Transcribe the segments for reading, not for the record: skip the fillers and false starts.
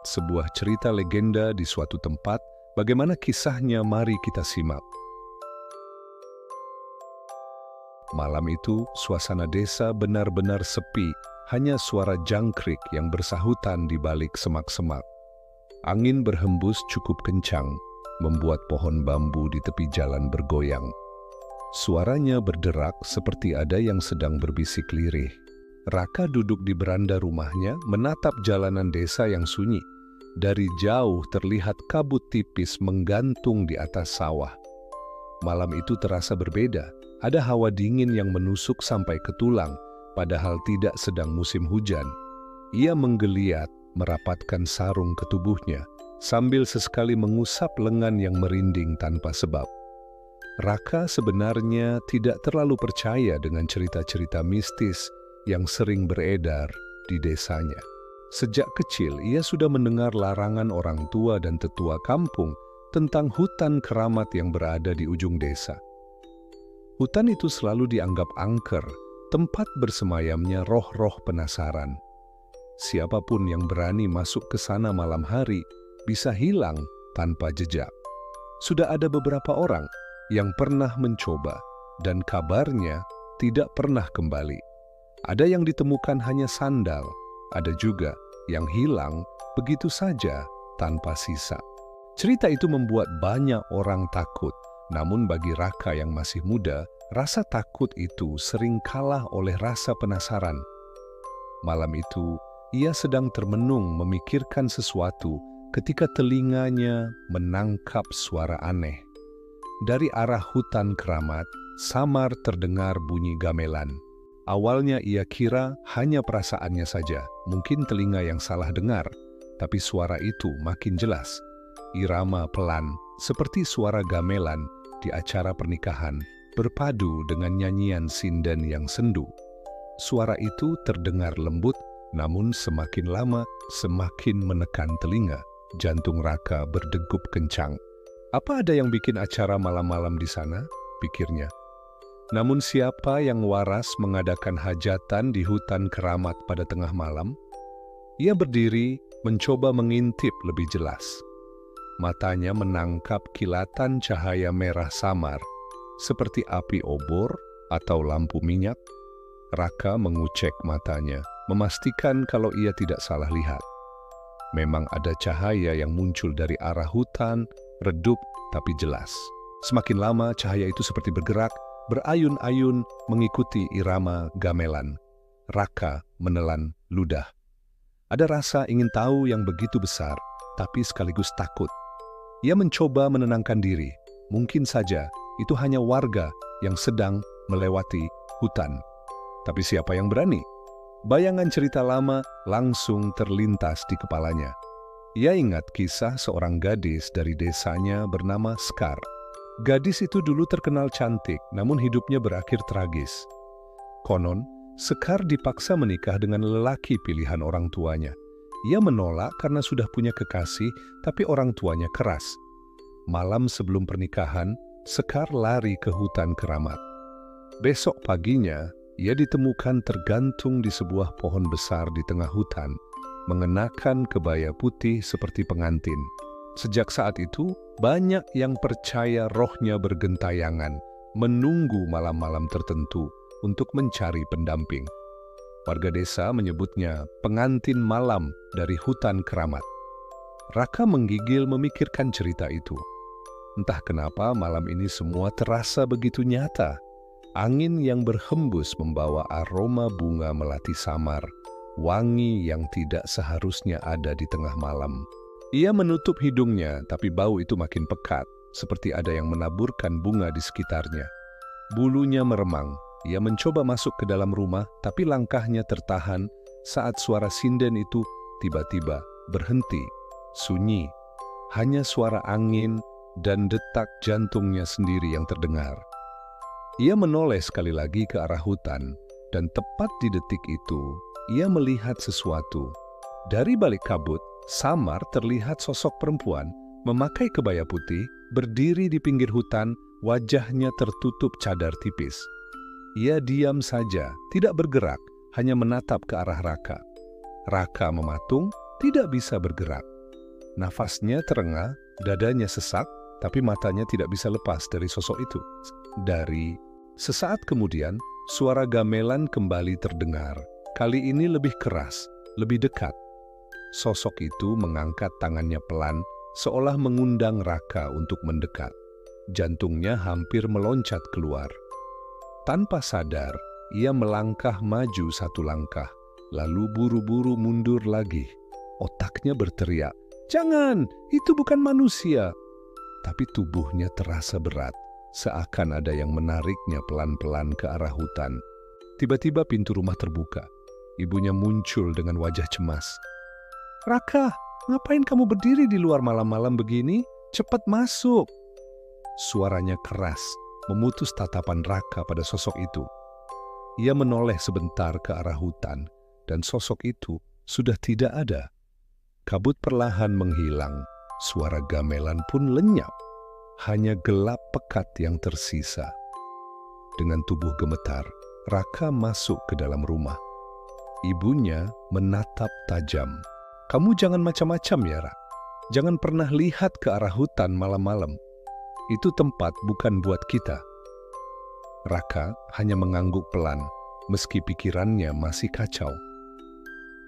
sebuah cerita legenda di suatu tempat. Bagaimana kisahnya, mari kita simak. Malam itu, suasana desa benar-benar sepi, hanya suara jangkrik yang bersahutan di balik semak-semak. Angin berhembus cukup kencang, membuat pohon bambu di tepi jalan bergoyang. Suaranya berderak seperti ada yang sedang berbisik lirih. Raka duduk di beranda rumahnya, menatap jalanan desa yang sunyi. Dari jauh terlihat kabut tipis menggantung di atas sawah. Malam itu terasa berbeda. Ada hawa dingin yang menusuk sampai ke tulang, padahal tidak sedang musim hujan. Ia menggeliat, merapatkan sarung ke tubuhnya, sambil sesekali mengusap lengan yang merinding tanpa sebab. Raka sebenarnya tidak terlalu percaya dengan cerita-cerita mistis yang sering beredar di desanya. Sejak kecil, ia sudah mendengar larangan orang tua dan tetua kampung tentang hutan keramat yang berada di ujung desa. Hutan itu selalu dianggap angker, tempat bersemayamnya roh-roh penasaran. Siapapun yang berani masuk ke sana malam hari bisa hilang tanpa jejak. Sudah ada beberapa orang yang pernah mencoba, dan kabarnya tidak pernah kembali. Ada yang ditemukan hanya sandal, ada juga yang hilang begitu saja tanpa sisa. Cerita itu membuat banyak orang takut, namun bagi Raka yang masih muda, rasa takut itu sering kalah oleh rasa penasaran. Malam itu, ia sedang termenung memikirkan sesuatu ketika telinganya menangkap suara aneh. Dari arah hutan keramat, samar terdengar bunyi gamelan. Awalnya ia kira hanya perasaannya saja, mungkin telinga yang salah dengar. Tapi suara itu makin jelas. Irama pelan, seperti suara gamelan di acara pernikahan, berpadu dengan nyanyian sinden yang sendu. Suara itu terdengar lembut, namun semakin lama semakin menekan telinga. Jantung Raka berdegup kencang. Apa ada yang bikin acara malam-malam di sana? Pikirnya. Namun siapa yang waras mengadakan hajatan di hutan keramat pada tengah malam? Ia berdiri, mencoba mengintip lebih jelas. Matanya menangkap kilatan cahaya merah samar, seperti api obor atau lampu minyak. Raka mengucek matanya, memastikan kalau ia tidak salah lihat. Memang ada cahaya yang muncul dari arah hutan, redup tapi jelas. Semakin lama cahaya itu seperti bergerak, berayun-ayun mengikuti irama gamelan. Raka menelan ludah. Ada rasa ingin tahu yang begitu besar, tapi sekaligus takut. Ia mencoba menenangkan diri. Mungkin saja itu hanya warga yang sedang melewati hutan. Tapi siapa yang berani? Bayangan cerita lama langsung terlintas di kepalanya. Ia ingat kisah seorang gadis dari desanya bernama Sekar. Gadis itu dulu terkenal cantik, namun hidupnya berakhir tragis. Konon, Sekar dipaksa menikah dengan lelaki pilihan orang tuanya. Ia menolak karena sudah punya kekasih, tapi orang tuanya keras. Malam sebelum pernikahan, Sekar lari ke hutan keramat. Besok paginya, ia ditemukan tergantung di sebuah pohon besar di tengah hutan, mengenakan kebaya putih seperti pengantin. Sejak saat itu, banyak yang percaya rohnya bergentayangan, menunggu malam-malam tertentu untuk mencari pendamping. Warga desa menyebutnya pengantin malam dari hutan keramat. Raka menggigil memikirkan cerita itu. Entah kenapa malam ini semua terasa begitu nyata. Angin yang berhembus membawa aroma bunga melati samar, wangi yang tidak seharusnya ada di tengah malam. Ia menutup hidungnya, tapi bau itu makin pekat, seperti ada yang menaburkan bunga di sekitarnya. Bulunya meremang. Ia mencoba masuk ke dalam rumah, tapi langkahnya tertahan saat suara sinden itu tiba-tiba berhenti, sunyi. Hanya suara angin dan detak jantungnya sendiri yang terdengar. Ia menoleh sekali lagi ke arah hutan, dan tepat di detik itu, ia melihat sesuatu. Dari balik kabut, samar terlihat sosok perempuan, memakai kebaya putih, berdiri di pinggir hutan, wajahnya tertutup cadar tipis. Ia diam saja, tidak bergerak, hanya menatap ke arah Raka. Raka mematung, tidak bisa bergerak. Nafasnya terengah, dadanya sesak, tapi matanya tidak bisa lepas dari sosok itu. Sesaat kemudian, suara gamelan kembali terdengar. Kali ini lebih keras, lebih dekat. Sosok itu mengangkat tangannya pelan, seolah mengundang Raka untuk mendekat. Jantungnya hampir meloncat keluar. Tanpa sadar, ia melangkah maju satu langkah, lalu buru-buru mundur lagi. Otaknya berteriak, "Jangan, itu bukan manusia!" Tapi tubuhnya terasa berat, seakan ada yang menariknya pelan-pelan ke arah hutan. Tiba-tiba pintu rumah terbuka. Ibunya muncul dengan wajah cemas. "Raka, ngapain kamu berdiri di luar malam-malam begini? Cepat masuk!" Suaranya keras, memutus tatapan Raka pada sosok itu. Ia menoleh sebentar ke arah hutan, dan sosok itu sudah tidak ada. Kabut perlahan menghilang, suara gamelan pun lenyap. Hanya gelap pekat yang tersisa. Dengan tubuh gemetar, Raka masuk ke dalam rumah. Ibunya menatap tajam. "Kamu jangan macam-macam ya, Ra. Jangan pernah lihat ke arah hutan malam-malam. Itu tempat bukan buat kita." Raka hanya mengangguk pelan, meski pikirannya masih kacau.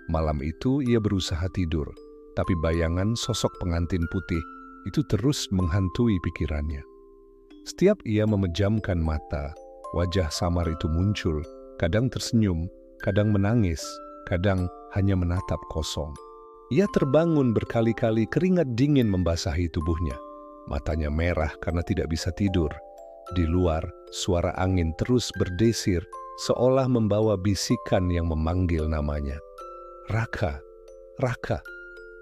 Malam itu ia berusaha tidur, tapi bayangan sosok pengantin putih itu terus menghantui pikirannya. Setiap ia memejamkan mata, wajah samar itu muncul, kadang tersenyum, kadang menangis, kadang hanya menatap kosong. Ia terbangun berkali-kali, keringat dingin membasahi tubuhnya. Matanya merah karena tidak bisa tidur. Di luar, suara angin terus berdesir, seolah membawa bisikan yang memanggil namanya. "Raka, Raka."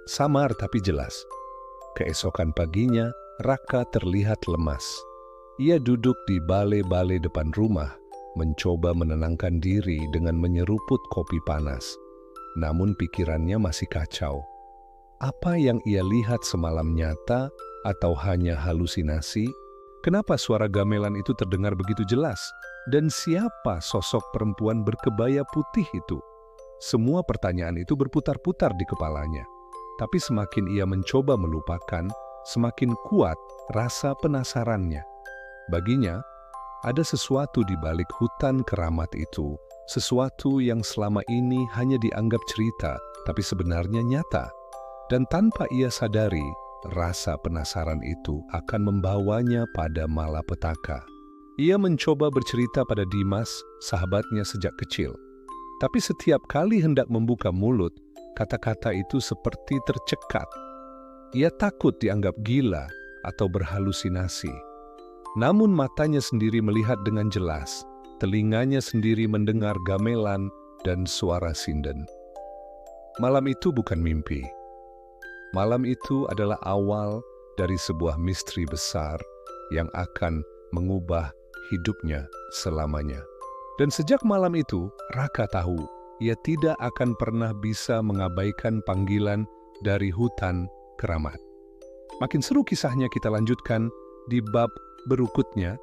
Samar tapi jelas. Keesokan paginya, Raka terlihat lemas. Ia duduk di bale-bale depan rumah, mencoba menenangkan diri dengan menyeruput kopi panas. Namun pikirannya masih kacau. Apa yang ia lihat semalam nyata atau hanya halusinasi? Kenapa suara gamelan itu terdengar begitu jelas? Dan siapa sosok perempuan berkebaya putih itu? Semua pertanyaan itu berputar-putar di kepalanya. Tapi semakin ia mencoba melupakan, semakin kuat rasa penasarannya. Baginya, ada sesuatu di balik hutan keramat itu, sesuatu yang selama ini hanya dianggap cerita, tapi sebenarnya nyata. Dan tanpa ia sadari, rasa penasaran itu akan membawanya pada malapetaka. Ia mencoba bercerita pada Dimas, sahabatnya sejak kecil. Tapi setiap kali hendak membuka mulut, kata-kata itu seperti tercekat. Ia takut dianggap gila atau berhalusinasi. Namun matanya sendiri melihat dengan jelas, telinganya sendiri mendengar gamelan dan suara sinden. Malam itu bukan mimpi. Malam itu adalah awal dari sebuah misteri besar yang akan mengubah hidupnya selamanya. Dan sejak malam itu, Raka tahu ia tidak akan pernah bisa mengabaikan panggilan dari hutan keramat. Makin seru kisahnya kita lanjutkan di bab berikutnya